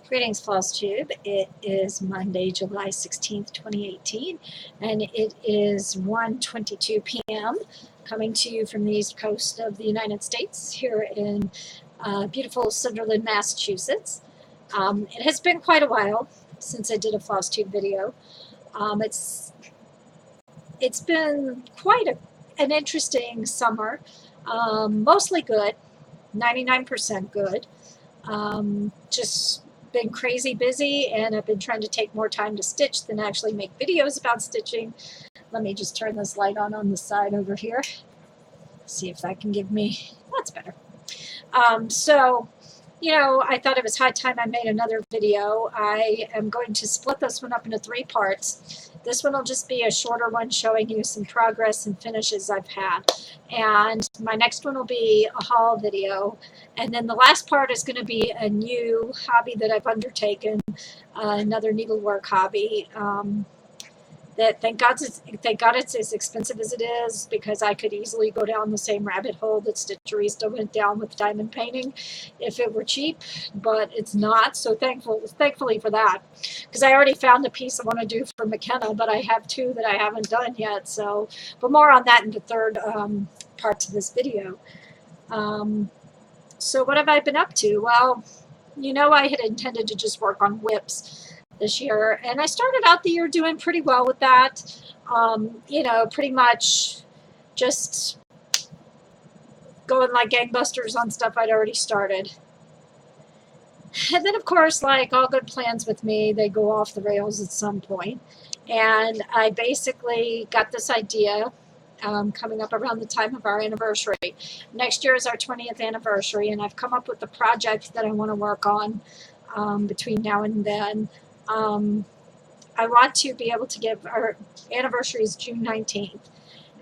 Greetings, Flosstube. It is Monday, July 16th, 2018, and it is 1:22 p.m. coming to you from the East Coast of the United States here in beautiful Sunderland, Massachusetts. It has been quite a while since I did a Flosstube video. It's been quite an interesting summer, mostly good, 99% good. Just been crazy busy, and I've been trying to take more time to stitch than actually make videos about stitching. Let me just turn this light on the side over here. See if that can give me, that's better. So, I thought it was high time I made another video. I am going to split this one up into 3 parts. This one will just be a shorter one showing you some progress and finishes I've had. And my next one will be a haul video. And then the last part is going to be a new hobby that I've undertaken, another needlework hobby. That thank God it's as expensive as it is, because I could easily go down the same rabbit hole that Stitcherista went down with diamond painting if it were cheap, but it's not. So thankfully for that, because I already found a piece I want to do for McKenna, but I have 2 that I haven't done yet. So, but more on that in the third part to this video. So what have I been up to? Well, I had intended to just work on whips this year, and I started out the year doing pretty well with that. Pretty much just going like gangbusters on stuff I'd already started. And then, of course, like all good plans with me, they go off the rails at some point. And I basically got this idea coming up around the time of our anniversary. Next year is our 20th anniversary, and I've come up with the project that I want to work on between now and then. I want to be able to give, our anniversary is June 19th,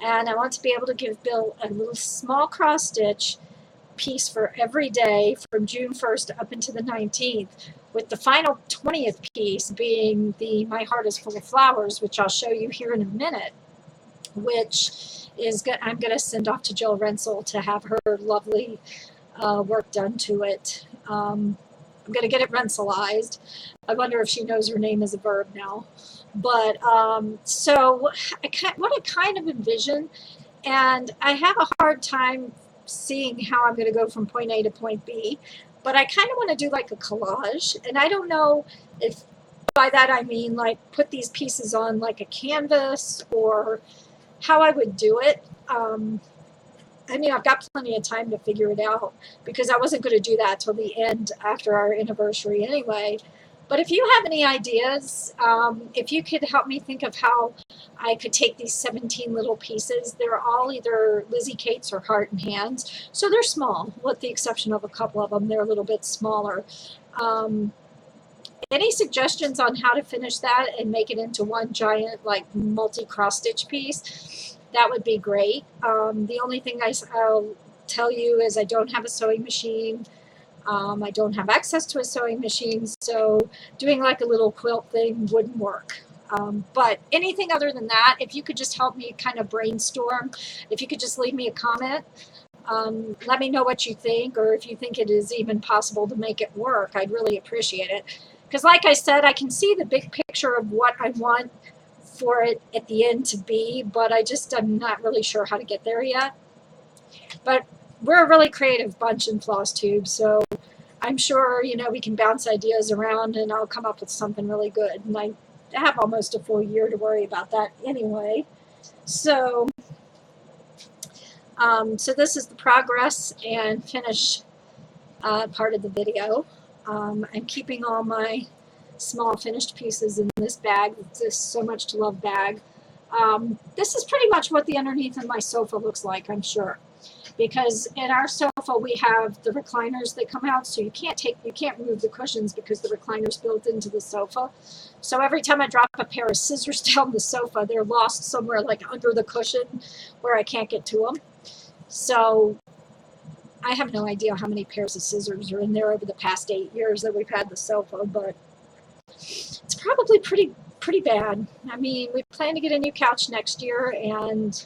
and I want to be able to give Bill a little small cross stitch piece for every day from June 1st up into the 19th, with the final 20th piece being the My Heart is Full of Flowers, which I'll show you here in a minute, which is I'm going to send off to Jill Rensel to have her lovely work done to it. I'm going to get it Renselized. I wonder if she knows her name is a verb now. But so what I kind of envision, and I have a hard time seeing how I'm going to go from point A to point B, but I kind of want to do like a collage. And I don't know if by that I mean like put these pieces on like a canvas, or how I would do it. I've got plenty of time to figure it out, because I wasn't going to do that till the end after our anniversary anyway. But if you have any ideas, if you could help me think of how I could take these 17 little pieces. They're all either Lizzie Kate's or Heart and Hands. So they're small, with the exception of a couple of them. They're a little bit smaller. Any suggestions on how to finish that and make it into one giant like multi-cross stitch piece? That would be great. The only thing I'll tell you is I don't have a sewing machine. I don't have access to a sewing machine, so doing like a little quilt thing wouldn't work. But anything other than that, if you could just help me kind of brainstorm, if you could just leave me a comment, let me know what you think, or if you think it is even possible to make it work, I'd really appreciate it. Because like I said, I can see the big picture of what I want for it at the end to be, but I'm not really sure how to get there yet. But we're a really creative bunch in Flosstube, so I'm sure, we can bounce ideas around and I'll come up with something really good. And I have almost a full year to worry about that anyway. So, so this is the progress and finish part of the video. I'm keeping all my small finished pieces in this bag, this So Much to Love bag. This is pretty much what the underneath of my sofa looks like, I'm sure. Because in our sofa we have the recliners that come out, so you can't remove the cushions because the recliner's built into the sofa. So every time I drop a pair of scissors down the sofa, they're lost somewhere like under the cushion where I can't get to them. So I have no idea how many pairs of scissors are in there over the past 8 years that we've had the sofa, but it's probably pretty bad. I mean, we plan to get a new couch next year, and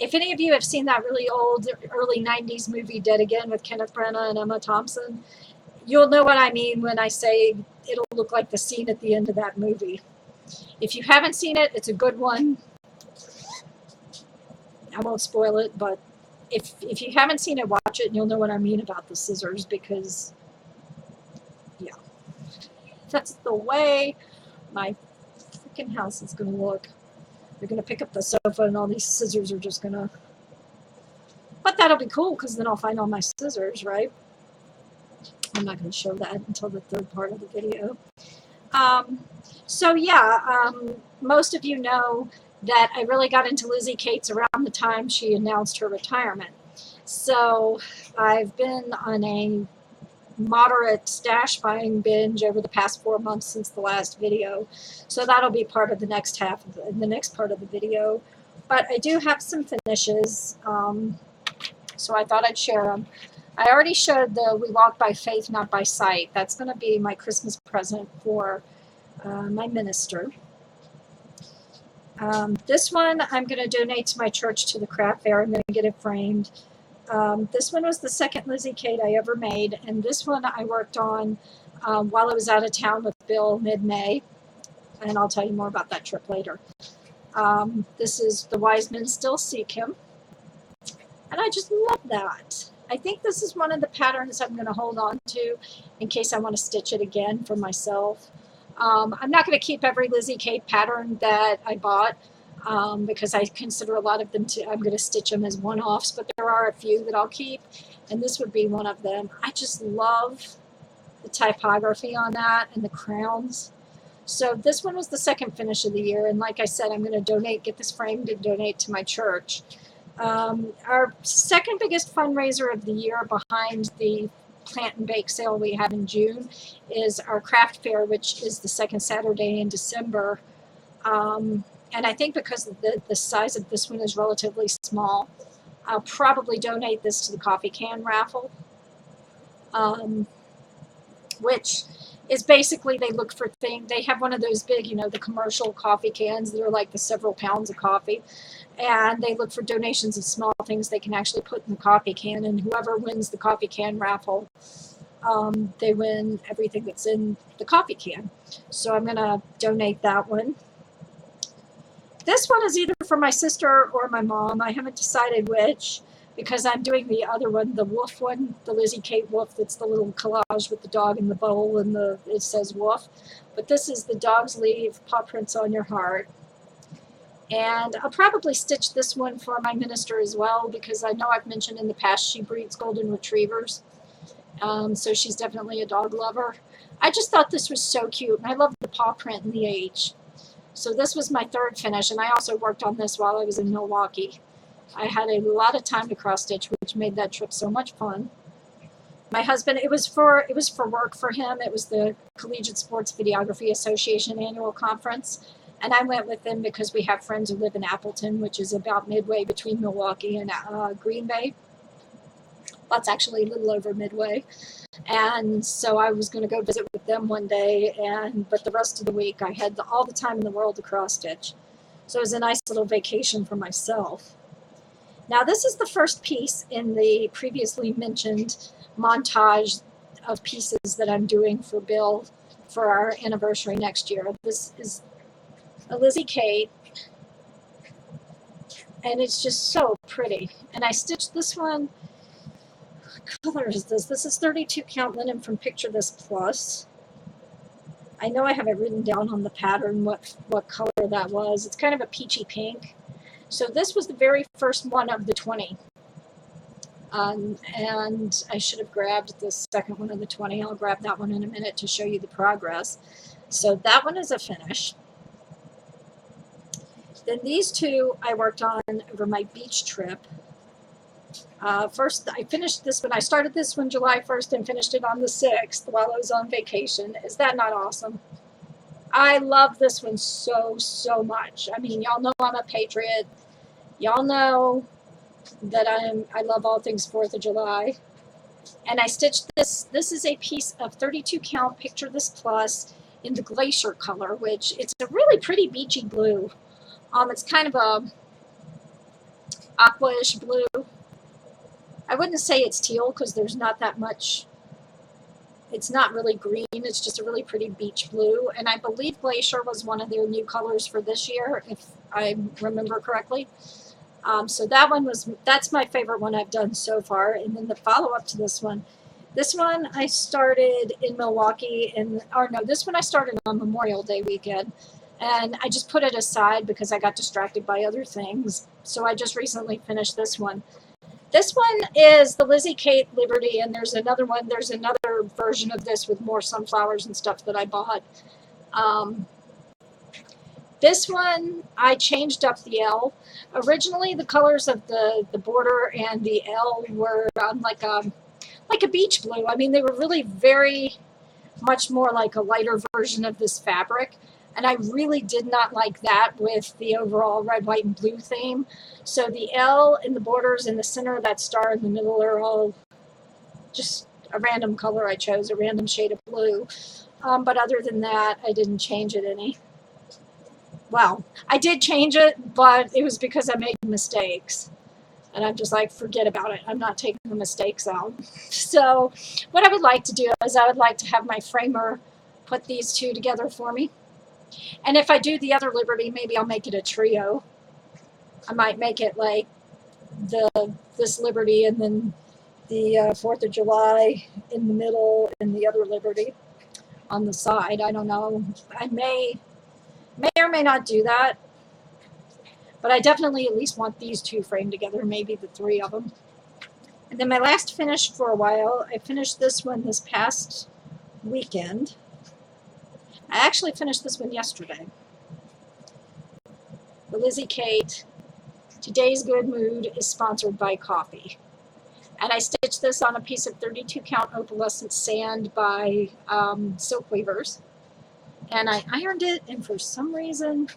if any of you have seen that really old early 90s movie Dead Again with Kenneth Branagh and Emma Thompson, You'll know what I mean when I say it'll look like the scene at the end of that movie. If you haven't seen it, it's a good one. I won't spoil it, but if you haven't seen it, watch it, and you'll know what I mean about the scissors, because, yeah, that's the way my freaking house is going to look. They're going to pick up the sofa, and all these scissors are just going to... But that'll be cool, because then I'll find all my scissors, right? I'm not going to show that until the third part of the video. So yeah, most of you know that I really got into Lizzie Kate's around the time she announced her retirement. So I've been on a moderate stash buying binge over the past 4 months since the last video. So that'll be part of the next half of the next part of the video. But I do have some finishes, so I thought I'd share them. I already showed the We Walk by Faith, Not by Sight. That's going to be my Christmas present for my minister. This one I'm going to donate to my church, to the craft fair. I'm going to get it framed. This one was the second Lizzie Kate I ever made, and this one I worked on while I was out of town with Bill mid-May, and I'll tell you more about that trip later. This is The Wise Men Still Seek Him, and I just love that. I think this is one of the patterns I'm going to hold on to in case I want to stitch it again for myself. I'm not going to keep every Lizzie Kate pattern that I bought because I consider a lot of them I'm going to stitch them as one-offs, but there are a few that I'll keep, and this would be one of them. I just love the typography on that and the crowns. So this one was the second finish of the year, and like I said, I'm going to get this framed and donate to my church. Our second biggest fundraiser of the year, behind the plant and bake sale we have in June, is our craft fair, which is the second Saturday in December. And I think because the size of this one is relatively small, I'll probably donate this to the coffee can raffle, which is basically they look for things. They have one of those big, the commercial coffee cans that are like the several pounds of coffee. And they look for donations of small things they can actually put in the coffee can. And whoever wins the coffee can raffle, they win everything that's in the coffee can. So I'm going to donate that one. This one is either for my sister or my mom. I haven't decided which, because I'm doing the other one, the wolf one, the Lizzie Kate wolf. That's the little collage with the dog in the bowl and it says wolf. But this is The Dogs Leave Paw Prints on Your Heart. And I'll probably stitch this one for my minister as well, because I know I've mentioned in the past she breeds golden retrievers. So she's definitely a dog lover. I just thought this was so cute, and I love the paw print and the age. So this was my third finish, and I also worked on this while I was in Milwaukee. I had a lot of time to cross stitch, which made that trip so much fun. My husband, it was for work for him. It was the Collegiate Sports Videography Association annual conference, and I went with them because we have friends who live in Appleton, which is about midway between Milwaukee and Green Bay. That's actually a little over midway. And so I was going to go visit with them one day, but the rest of the week I had all the time in the world to cross stitch. So it was a nice little vacation for myself. Now this is the first piece in the previously mentioned montage of pieces that I'm doing for Bill for our anniversary next year. This is a Lizzie Kate, and it's just so pretty. And I stitched this one. What color is this? This is 32 count linen from Picture This Plus. I know I have it written down on the pattern what color that was. It's kind of a peachy pink. So this was the very first one of the 20. And I should have grabbed the second one of the 20. I'll grab that one in a minute to show you the progress. So that one is a finish. Then these two I worked on over my beach trip. First, I finished this one. I started this one July 1st and finished it on the 6th while I was on vacation. Is that not awesome? I love this one so, so much. I mean, y'all know I'm a patriot. Y'all know that I love all things 4th of July. And I stitched this. This is a piece of 32 count Picture This Plus in the glacier color, which it's a really pretty beachy blue. It's kind of a aqua-ish blue. I wouldn't say it's teal because there's not that much It's not really green, it's just a really pretty beach blue. And I believe Glacier was one of their new colors for this year, if I remember correctly. So that's my favorite one I've done so far. And then the follow-up to this one I started in Milwaukee, this one I started on Memorial Day weekend. And I just put it aside because I got distracted by other things. So I just recently finished this one. This one is the Lizzie Kate Liberty, and there's another version of this with more sunflowers and stuff that I bought. This one, I changed up the L. Originally, the colors of the border and the L were on like a beach blue. I mean, they were really very much more like a lighter version of this fabric. And I really did not like that with the overall red, white, and blue theme. So the L in the borders in the center of that star in the middle are all just a random color I chose, a random shade of blue. But other than that, I didn't change it any. Well, I did change it, but it was because I made mistakes. And I'm just like, forget about it. I'm not taking the mistakes out. So what I would like to do is I would like to have my framer put these two together for me. And if I do the other Liberty, maybe I'll make it a trio. I might make it like this Liberty and then the 4th of July in the middle and the other Liberty on the side. I don't know. I may or may not do that. But I definitely at least want these two framed together, maybe the three of them. And then my last finish for a while, I finished this one this past weekend. I actually finished this one yesterday. The Lizzie Kate, Today's Good Mood is sponsored by coffee. And I stitched this on a piece of 32 count opalescent sand by Silk Weavers. And I ironed it, and for some reason,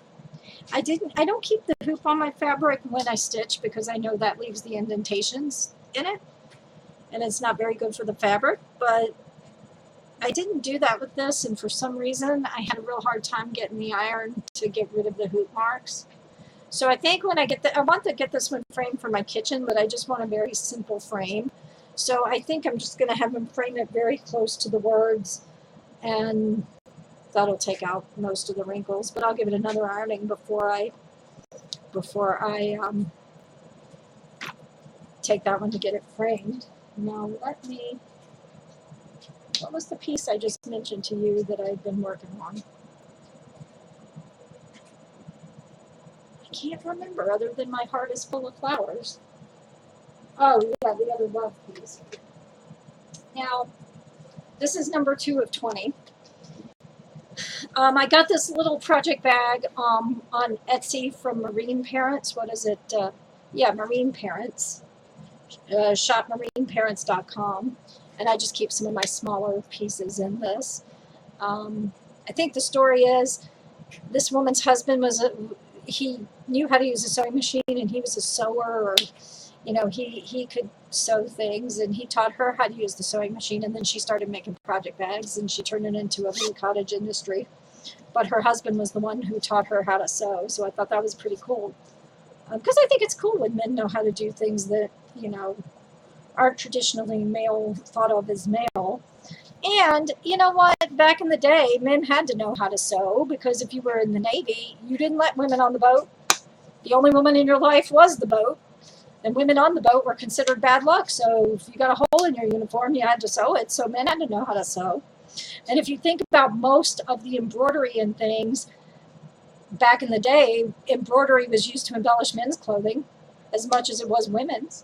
I don't keep the hoop on my fabric when I stitch because I know that leaves the indentations in it. And it's not very good for the fabric, but I didn't do that with this, and for some reason I had a real hard time getting the iron to get rid of the hoop marks. So I think when I want to get this one framed for my kitchen, but I just want a very simple frame. So I think I'm just going to have them frame it very close to the words, and that'll take out most of the wrinkles. But I'll give it another ironing before I take that one to get it framed. Now what was the piece I just mentioned to you that I've been working on? I can't remember other than my heart is full of flowers. Oh, yeah, the other love piece. Now, this is number 2 of 20. I got this little project bag on Etsy from Marine Parents. What is it? Marine Parents. shopmarineparents.com. And I just keep some of my smaller pieces in this. I think the story is this woman's husband he knew how to use a sewing machine, and he was a sewer, or he could sew things, and he taught her how to use the sewing machine, and then she started making project bags, and she turned it into a little cottage industry. But her husband was the one who taught her how to sew, so I thought that was pretty cool. Because I think it's cool when men know how to do things that, aren't traditionally thought of as male. And you know what? Back in the day, men had to know how to sew, because if you were in the Navy, you didn't let women on the boat. The only woman in your life was the boat. And women on the boat were considered bad luck. So if you got a hole in your uniform, you had to sew it. So men had to know how to sew. And if you think about most of the embroidery and things, back in the day, embroidery was used to embellish men's clothing as much as it was women's.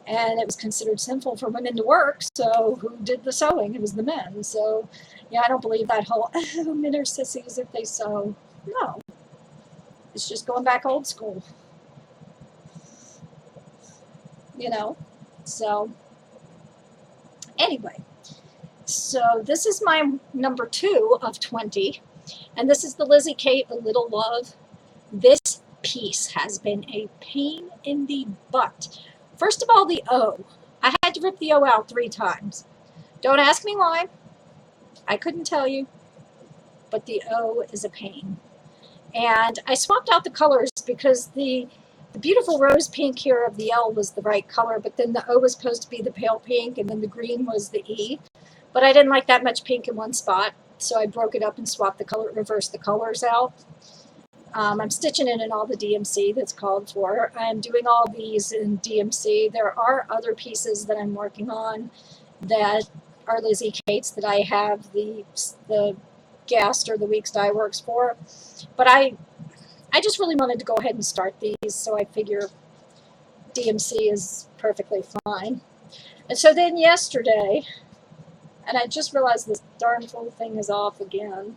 And it was considered sinful for women to work, so who did the sewing? It was the men. So, I don't believe that whole, men are sissies if they sew. No. It's just going back old school. So, anyway. So, this is my number 2 of 20. And this is the Lizzie Kate, A Little Love. This piece has been a pain in the butt. First of all, the O. I had to rip the O out 3 times. Don't ask me why. I couldn't tell you. But the O is a pain. And I swapped out the colors because the beautiful rose pink here of the L was the right color, but then the O was supposed to be the pale pink, and then the green was the E. but I didn't like that much pink in one spot, so I broke it up and swapped the color, reversed the colors out. I'm stitching it in all the DMC that's called for. I'm doing all these in DMC. There are other pieces that I'm working on that are Lizzie Kate's that I have the guest or the Weeks Dye Works for. But I just really wanted to go ahead and start these, so I figure DMC is perfectly fine. And so then yesterday, and I just realized this darn full thing is off again.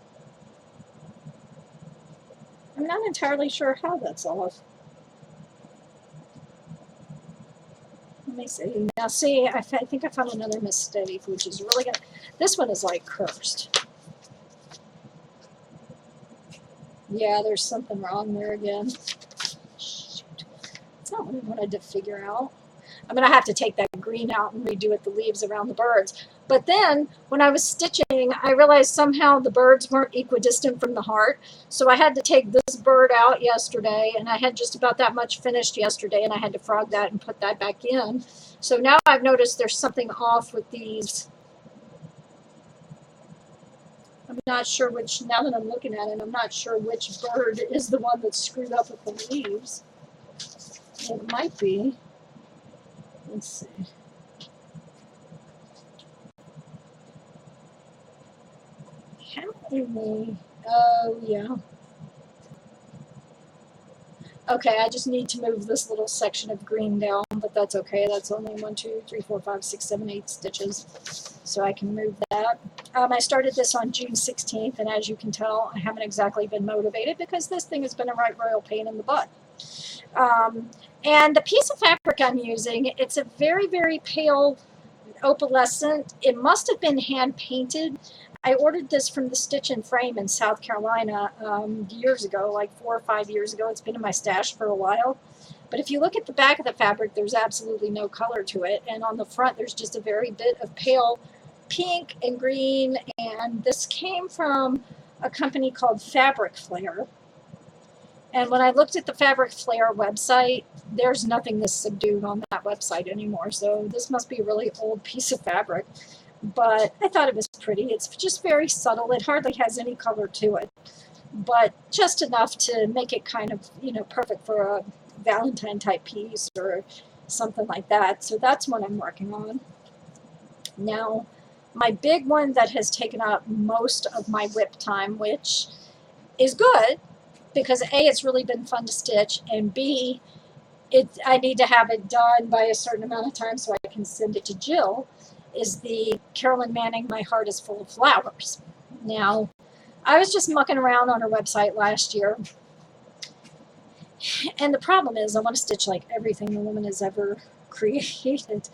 I'm not entirely sure how that's off. Let me see. Now see, I think I found another mistake, which is really good. This one is like cursed. Yeah, there's something wrong there again. Shoot. It's not what I wanted to figure out. I'm going to have to take that green out and redo it, the leaves around the birds. But then, when I was stitching, I realized somehow the birds weren't equidistant from the heart. So I had to take this bird out yesterday, and I had just about that much finished yesterday, and I had to frog that and put that back in. So now I've noticed there's something off with these. I'm not sure which, now that I'm looking at it, I'm not sure which bird is the one that's screwed up with the leaves. It might be. Let's see. How in the... Oh, yeah. Okay, I just need to move this little section of green down, but that's okay. That's only 1, 2, 3, 4, 5, 6, 7, 8 stitches, so I can move that. I started this on June 16th, and as you can tell, I haven't exactly been motivated because this thing has been a right royal pain in the butt. And the piece of fabric I'm using, it's a very, very pale opalescent. It must have been hand painted. I ordered this from the Stitch and Frame in South Carolina years ago, like 4 or 5 years ago. It's been in my stash for a while. But if you look at the back of the fabric, there's absolutely no color to it. And on the front, there's just a very bit of pale pink and green. And this came from a company called Fabric Flare. And when I looked at the Fabric Flare website, there's nothing this subdued on that website anymore. So this must be a really old piece of fabric. But I thought it was pretty. It's just very subtle. It hardly has any color to it, but just enough to make it kind of, you know, perfect for a Valentine type piece or something like that. So that's what I'm working on. Now, my big one that has taken up most of my whip time, which is good because A, it's really been fun to stitch, and B, I need to have it done by a certain amount of time so I can send it to Jill, is the Carolyn Manning My Heart is Full of Flowers. Now, I was just mucking around on her website last year, and the problem is I want to stitch like everything the woman has ever created.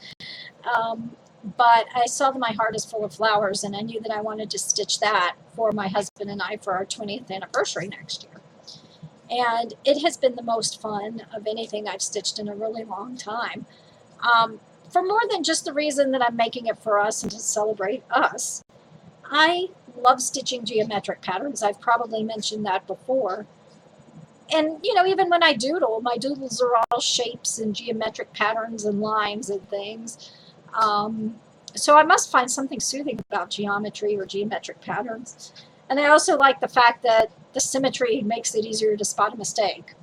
But I saw that My Heart is Full of Flowers, and I knew that I wanted to stitch that for my husband and I for our 20th anniversary next year. And it has been the most fun of anything I've stitched in a really long time. For more than just the reason that I'm making it for us and to celebrate us. I love stitching geometric patterns. I've probably mentioned that before. And, you know, even when I doodle, my doodles are all shapes and geometric patterns and lines and things. So I must find something soothing about geometry or geometric patterns. And I also like the fact that the symmetry makes it easier to spot a mistake.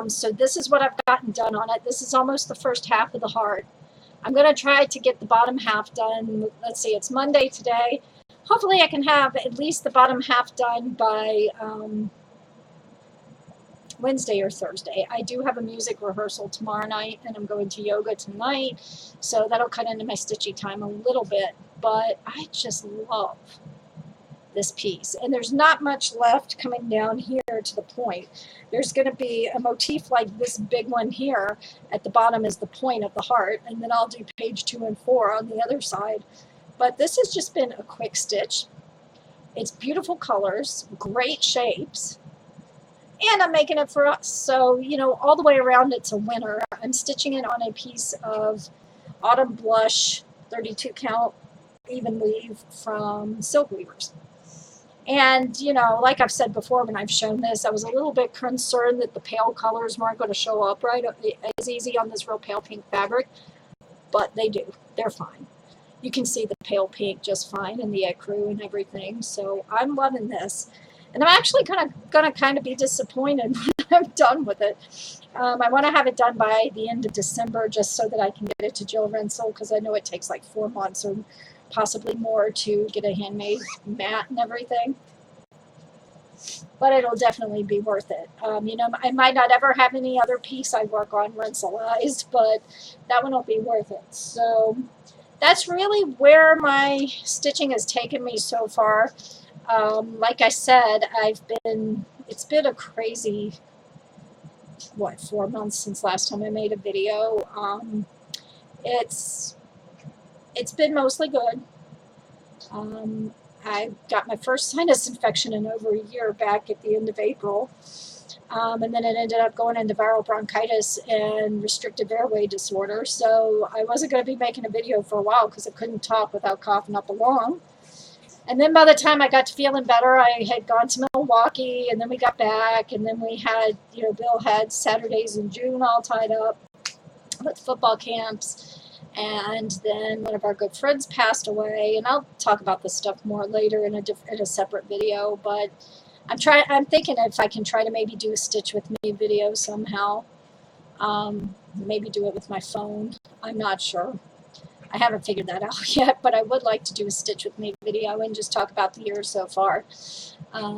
So this is what I've gotten done on it. This is almost the first half of the heart. I'm going to try to get the bottom half done. Let's see, it's Monday today. Hopefully I can have at least the bottom half done by Wednesday or Thursday. I do have a music rehearsal tomorrow night, and I'm going to yoga tonight, so that'll cut into my stitching time a little bit, but I just love this piece. And there's not much left coming down here to the point. There's going to be a motif like this big one here. At the bottom is the point of the heart, and then I'll do page 2 and 4 on the other side. But this has just been a quick stitch. It's beautiful colors, great shapes, and I'm making it for us. So, you know, all the way around it's a winner. I'm stitching it on a piece of Autumn Blush 32 count even weave from Silk Weavers. And, you know, like I've said before when I've shown this, I was a little bit concerned that the pale colors weren't going to show up right as easy on this real pale pink fabric, but they do. They're fine. You can see the pale pink just fine in the ecru and everything. So I'm loving this. And I'm actually gonna kind of be disappointed when I'm done with it. I want to have it done by the end of December just so that I can get it to Jill Rensel, because I know it takes like 4 months or possibly more to get a handmade mat and everything. But it'll definitely be worth it. You know, I might not ever have any other piece I work on renselized, but that one will be worth it. So that's really where my stitching has taken me so far. Like I said, it's been a crazy, 4 months since last time I made a video. It's been mostly good. I got my first sinus infection in over a year back at the end of April. And then it ended up going into viral bronchitis and restrictive airway disorder. So I wasn't going to be making a video for a while because I couldn't talk without coughing up a lung. And then by the time I got to feeling better, I had gone to Milwaukee, and then we got back, and then we had, you know, Bill had Saturdays in June all tied up with football camps. And then one of our good friends passed away, and I'll talk about this stuff more later in a separate video. But I'm thinking if I can try to maybe do a Stitch with Me video somehow. Maybe do it with my phone. I'm not sure. I haven't figured that out yet, but I would like to do a Stitch with Me video and just talk about the year so far.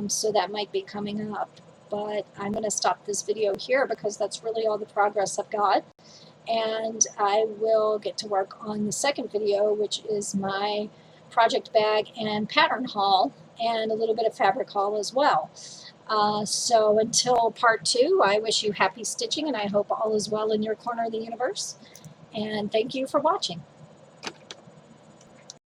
So that might be coming up. But I'm going to stop this video here because that's really all the progress I've got. And I will get to work on the second video, which is my project bag and pattern haul, and a little bit of fabric haul as well. So until part 2, I wish you happy stitching, and I hope all is well in your corner of the universe. And thank you for watching.